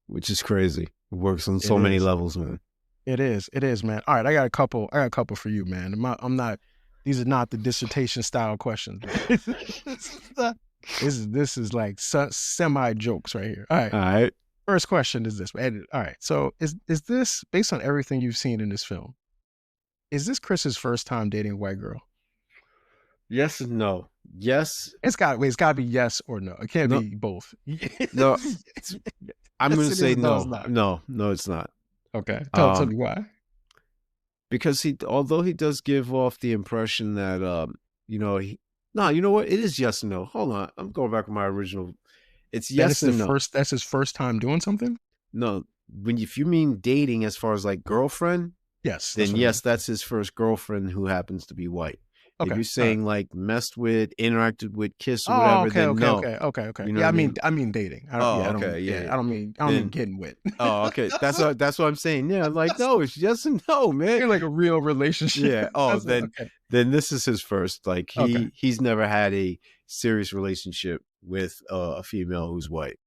Which is crazy. It works on It so many is. levels, man. It is. It is, man. All right, I got a couple for you, man. I'm not these are not the dissertation style questions. This is like semi jokes right here. All right. All right. First question is this. All right. So is this based on everything you've seen in this film? Is this Chris's first time dating a white girl? Yes and no. Yes. It's got to be yes or no. It can't No. be both. No. I'm Yes, going to it say is. No, it's no. not. No. No, it's not. Okay. Tell me why. Because although he does give off the impression that, no, you know what? It is yes and no. Hold on. I'm going back to my original. It's yes and no. That's his first time doing something? No. If you mean dating as far as like girlfriend, Yes. then yes, that's his first girlfriend who happens to be white. If Okay. you're saying like messed with, interacted with, kissed or Oh, whatever, okay, then no. okay. You know Yeah, what I mean? I mean dating. Oh, okay, yeah. I don't mean Then getting with. oh, okay. That's what I'm saying. Yeah, like no, it's yes and no, man. You're like a real relationship. Yeah. Oh, Okay. then this is his first. Like Okay. he's never had a serious relationship with a female who's white.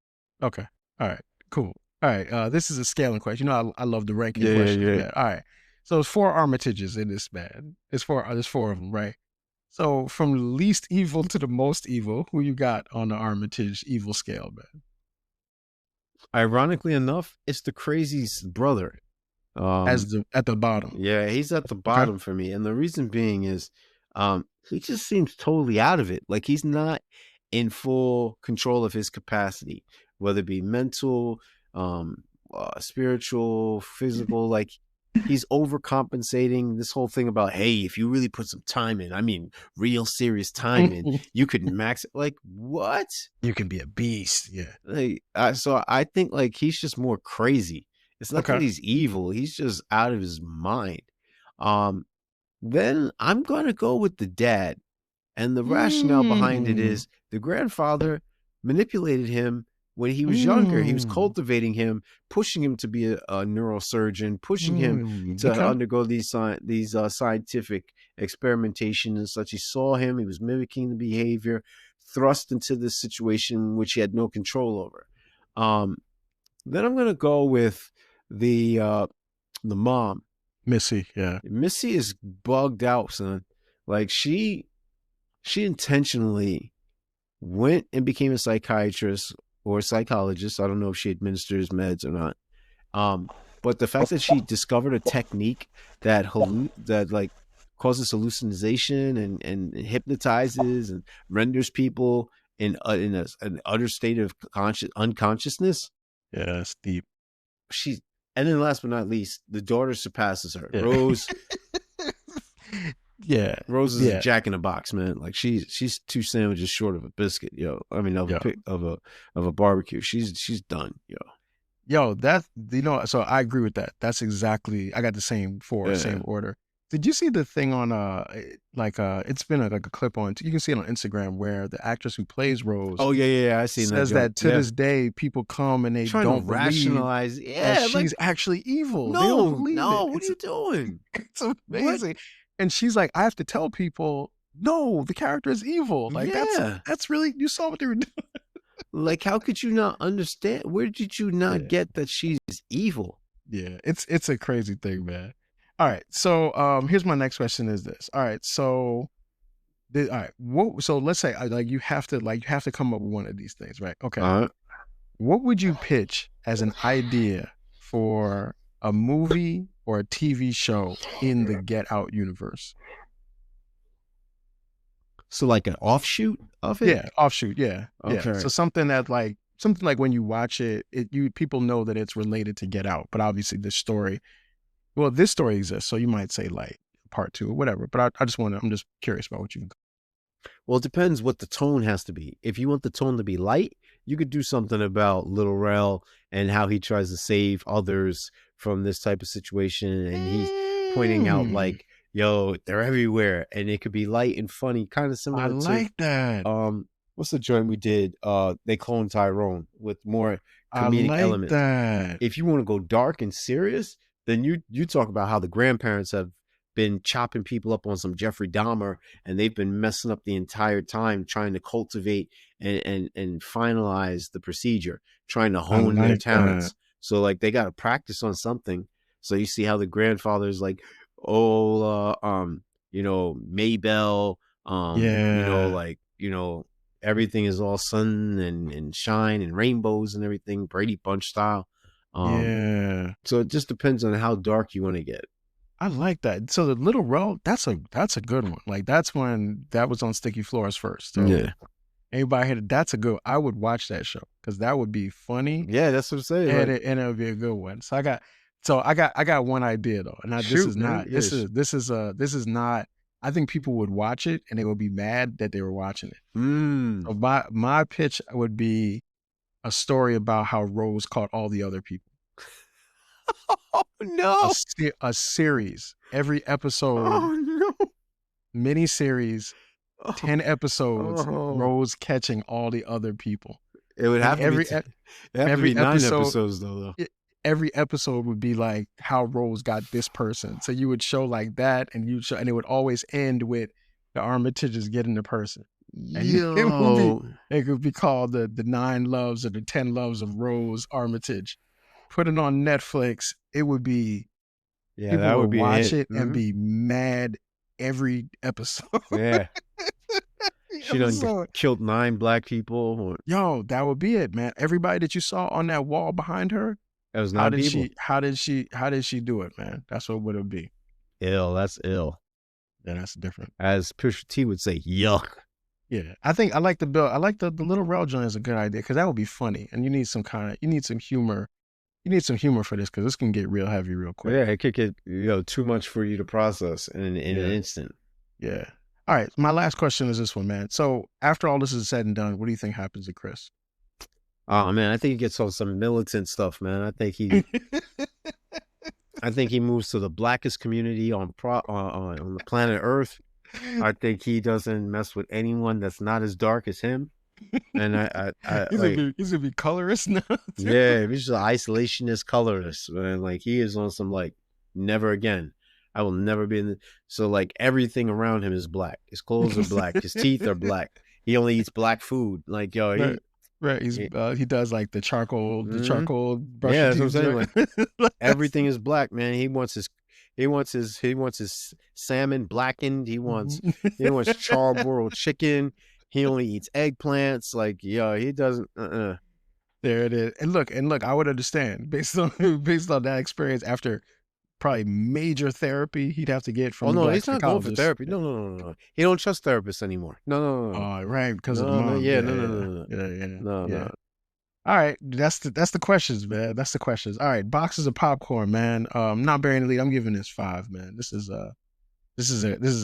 Okay. All right. Cool. All right. This is a scaling question. You know, I love the ranking Yeah, questions. yeah. All right. So it's 4 Armitages in this, man. There's four of them, right? So from least evil to the most evil, who you got on the Armitage evil scale, man? Ironically enough, it's the crazy's brother. At the bottom. Yeah, he's at the Okay. bottom for me. And the reason being is he just seems totally out of it. Like he's not in full control of his capacity, whether it be mental, spiritual, physical. Like he's overcompensating. This whole thing about, hey, if you really put some time in, I mean, real serious time in, you could max it. Like, what? You can be a beast. Yeah. Like, so I think like he's just more crazy. It's not that Okay. he's evil. He's just out of his mind. Then I'm going to go with the dad. And the rationale behind it is the grandfather manipulated him when he was younger. He was cultivating him, pushing him to be a neurosurgeon, pushing him to Okay. undergo these scientific experimentation and such. He saw him. He was mimicking the behavior, thrust into this situation which he had no control over. Then I'm going to go with the mom. Missy, yeah. Missy is bugged out, son. Like she intentionally went and became a psychiatrist or a psychologist. I don't know if she administers meds or not. But the fact that she discovered a technique that like causes hallucination and hypnotizes and renders people in an utter state of unconsciousness. Yeah, it's deep. And then last but not least, the daughter surpasses her. Yeah. Rose. Yeah. Rose is a jack in a box, man. Like she's 2 sandwiches short of a biscuit, yo. I mean of a barbecue. She's done, yo. Yo, that so I agree with that. That's exactly I got the same same order. Did you see the thing on it's been like a clip on, you can see it on Instagram, where the actress who plays Rose Oh yeah. I seen that says joint. that to this day people come and they Trying to don't believe rationalize. that Yeah, like she's actually evil. They don't no, believe no. it. What are you doing? It's What? amazing. And she's like, I have to tell people, no, the character is evil. Like Yeah. that's really, you saw what they were doing. Like, how could you not understand? Where did you not Yeah. get that she's evil? Yeah. It's a crazy thing, man. All right. So here's my next question is this. All right. So all right. So let's say you have to come up with one of these things, right? Okay. What would you pitch as an idea for a movie or a TV show in the Get Out universe? So like an offshoot of it? Yeah, offshoot. Yeah, yeah. Okay. So something like when you watch it, people know that it's related to Get Out. But obviously, this story exists. So you might say like part 2 or whatever. But I'm just curious about what you. Well, it depends what the tone has to be. If you want the tone to be light, you could do something about Lil Rel and how he tries to save others from this type of situation, and he's pointing out like, yo, they're everywhere, and it could be light and funny, kind of similar I like that. What's the joint we did? They cloned Tyrone with more comedic I like elements. that. If you want to go dark and serious, then you talk about how the grandparents have been chopping people up on some Jeffrey Dahmer, and they've been messing up the entire time trying to cultivate and finalize the procedure, trying to hone their talents. So like they got to practice on something. So you see how the grandfather's like, Maybell, everything is all sun and shine and rainbows and everything, Brady Bunch style. So it just depends on how dark you want to get. I like that. So the Lil Rel, that's a good one. Like that's when that was on Sticky Floors first. So yeah. Anybody here, that's a good. I would watch that show because that would be funny. Yeah, that's what I'm saying. And it would be a good one. So I got one idea though. And this is not. I think people would watch it and they would be mad that they were watching it. So my pitch would be a story about how Rose caught all the other people. Oh no! A series. Every episode. Oh no! Mini-series. 10 episodes. Rose catching all the other people. It would have to be 9 episodes though. Every episode would be like how Rose got this person. So you would show like that, and it would always end with the Armitages getting the person. It could be called the 9 loves or the 10 loves of Rose Armitage. Put it on Netflix. It would be people would watch it and be mad every episode. Yeah. She done killed 9 black people. Yo, that would be it, man. Everybody that you saw on that wall behind her. That was 9 people. How did she do it, man? That's what would it be. Ill. That's ill. Yeah, that's different. As Pusha T would say, yuck. Yeah, I think I like the bill. I like the Lil Rel joint is a good idea because that would be funny, and you need some humor. You need some humor for this because this can get real heavy real quick. Yeah, it could get too much for you to process in an instant. Yeah. All right. My last question is this one, man. So after all this is said and done, what do you think happens to Chris? Oh man, I think he gets on some militant stuff, man. I think he moves to the blackest community on the planet Earth. I think he doesn't mess with anyone that's not as dark as him. And he's gonna be colorist now. Yeah, he's just an isolationist colorist, man. Like he is on some like never again. I will never be in the... So like everything around him is black. His clothes are black. His teeth are black. He only eats black food. Like yo, right. He does like the charcoal brush. Yeah, that's what I'm saying. Like, everything is black, man. He wants his salmon blackened. He wants charbroiled chicken. He only eats eggplants. Like, yo, he doesn't. There it is. And look, I would understand based on that experience after probably major therapy he'd have to get from. Oh no, he's not going for therapy. No. He don't trust therapists anymore. No. Oh, right, because of the mom. No. All right, that's the questions, man. That's the questions. All right, boxes of popcorn, man. Not bearing the lead. I'm giving this 5, man. This is a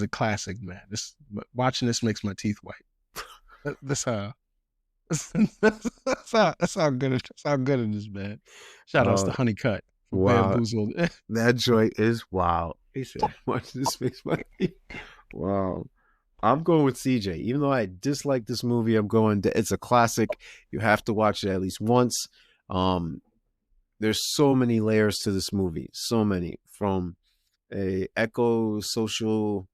classic, man. Watching this makes my teeth white. That's how good it is, man. Shout outs to Honeycut. Wow. That joint is wild. He said, "Watch this makes money." Wow. I'm going with CJ. Even though I dislike this movie, I'm going to, it's a classic. You have to watch it at least once. There's so many layers to this movie. So many. From a echo social,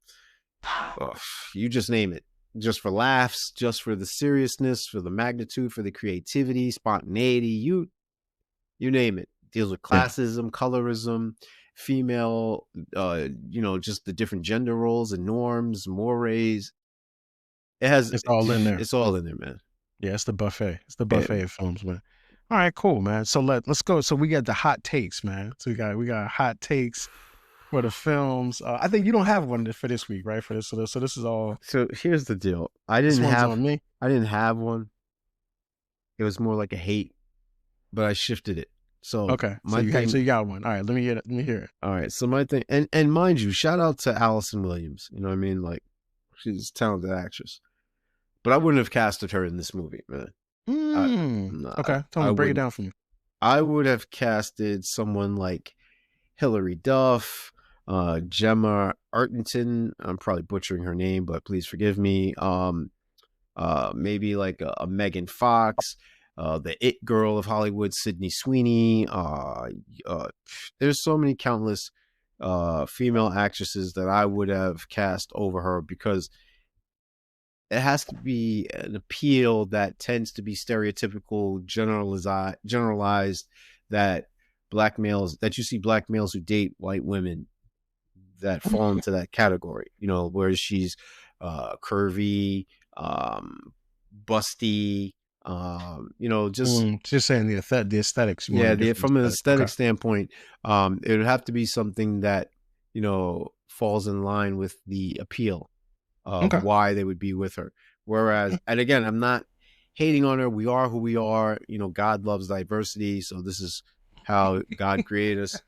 you just name it. Just for laughs, just for the seriousness, for the magnitude, for the creativity, spontaneity, you name it. Deals with Yeah. classism, colorism, female, just the different gender roles and norms, mores. It's all in there. It's all in there, man. Yeah, it's the buffet. It's the Yeah. buffet of films, man. All right, cool, man. So let's go. So we got the hot takes, man. So we got hot takes for the films. I think you don't have one for this week, right? For this, so this is all. So here's the deal. This one's on me. I didn't have one. It was more like a hate, but I shifted it. So Okay, so you got one. All right, let me hear it. Let me hear it. All right. So my thing, and mind you, shout out to Alison Williams. You know what I mean? Like, she's a talented actress. But I wouldn't have casted her in this movie, man. Okay, tell me, break it down for me. I would have casted someone like Hilary Duff, Gemma Arterton. I'm probably butchering her name, but please forgive me. Maybe like a Megan Fox, the It Girl of Hollywood, Sydney Sweeney. There's so many countless female actresses that I would have cast over her, because it has to be an appeal that tends to be stereotypical, generalized, that you see black males who date white women that fall into that category, whereas she's curvy, busty, just saying the aesthetics. From an aesthetic standpoint, it would have to be something that, falls in line with the appeal of why they would be with her. Whereas, and again, I'm not hating on her. We are who we are. God loves diversity, so this is how God created us.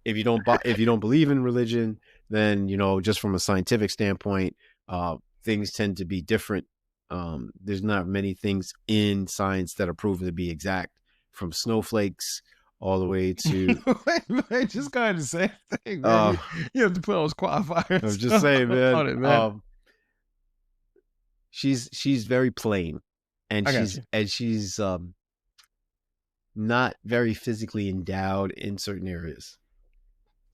If you don't believe in religion, then just from a scientific standpoint, things tend to be different. There's not many things in science that are proven to be exact, from snowflakes all the way to wait, just kind of the same thing, man. You have to put those qualifiers. I'm just saying, man. She's very plain, and she's not very physically endowed in certain areas.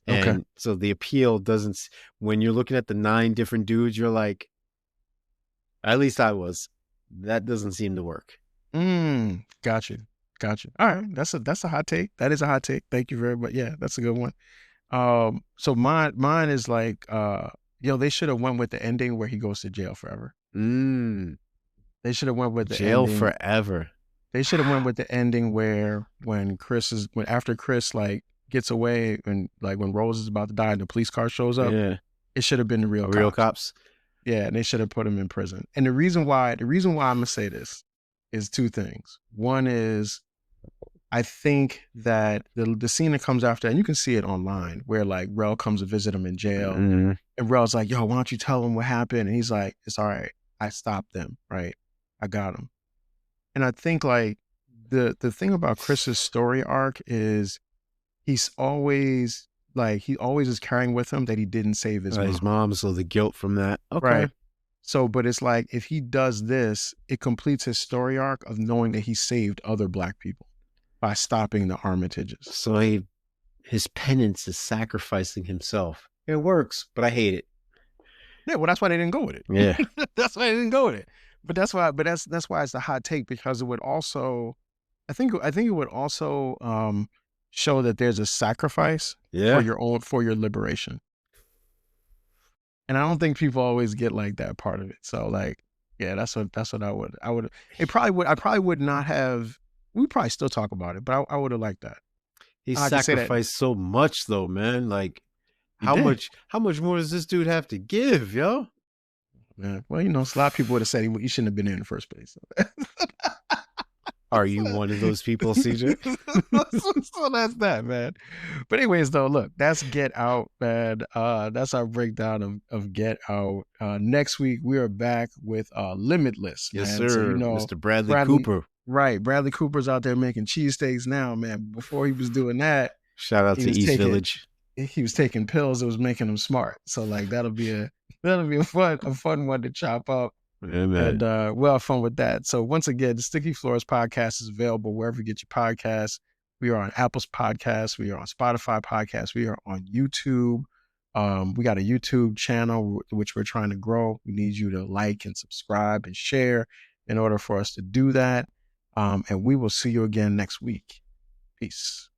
And so the appeal doesn't, when you're looking at the 9 different dudes, you're like, at least I was, that doesn't seem to work. Gotcha. All right, that's a hot take. That is a hot take. Thank you very much. Yeah, that's a good one. So mine is like, they should have went with the ending where he goes to jail forever. They should have went with the jail ending. Forever. They should have went with the ending where after Chris like gets away, and like when Rose is about to die and the police car shows up, it should have been the real cops. Yeah, and they should have put him in prison. And the reason why I'm gonna say this is 2 things. One is, I think that the scene that comes after, and you can see it online, where like Rel comes to visit him in jail, and Rel's like, "Yo, why don't you tell him what happened?" And he's like, "It's all right. I stopped them. Right? I got him." And I think like the thing about Chris's story arc is he always is carrying with him that he didn't save his mom. So the guilt from that. Okay. Right. So, but it's like, if he does this, it completes his story arc of knowing that he saved other Black people by stopping the Armitages. So his penance is sacrificing himself. It works, but I hate it. Yeah, well, that's why they didn't go with it. Yeah. That's why they didn't go with it. But that's why it's a hot take, because it would also, I think it would also show that there's a sacrifice for your liberation. And I don't think people always get like that part of it. So like, yeah, that's what I would. I probably would not have. We probably still talk about it, but I would have liked that. He sacrificed so much, though, man. Like, how much more does this dude have to give, yo? Yeah. Well, a lot of people would have said he shouldn't have been there in the first place. Are you one of those people, CJ? So that's that, man. But anyways, though, look, that's Get Out, man. That's our breakdown of Get Out. Next week, we are back with Limitless. Yes, man. sir. So, Mr. Bradley Cooper. Right. Bradley Cooper's out there making cheesesteaks now, man. Before he was doing that. Shout out to East Village. he was taking pills that was making him smart. So like that'll be a fun one to chop up. Yeah, man. And we'll have fun with that. So once again, the Sticky Floors podcast is available wherever you get your podcasts. We are on Apple's podcast. We are on Spotify podcast. We are on YouTube. We got a YouTube channel, which we're trying to grow. We need you to like and subscribe and share in order for us to do that. And we will see you again next week. Peace.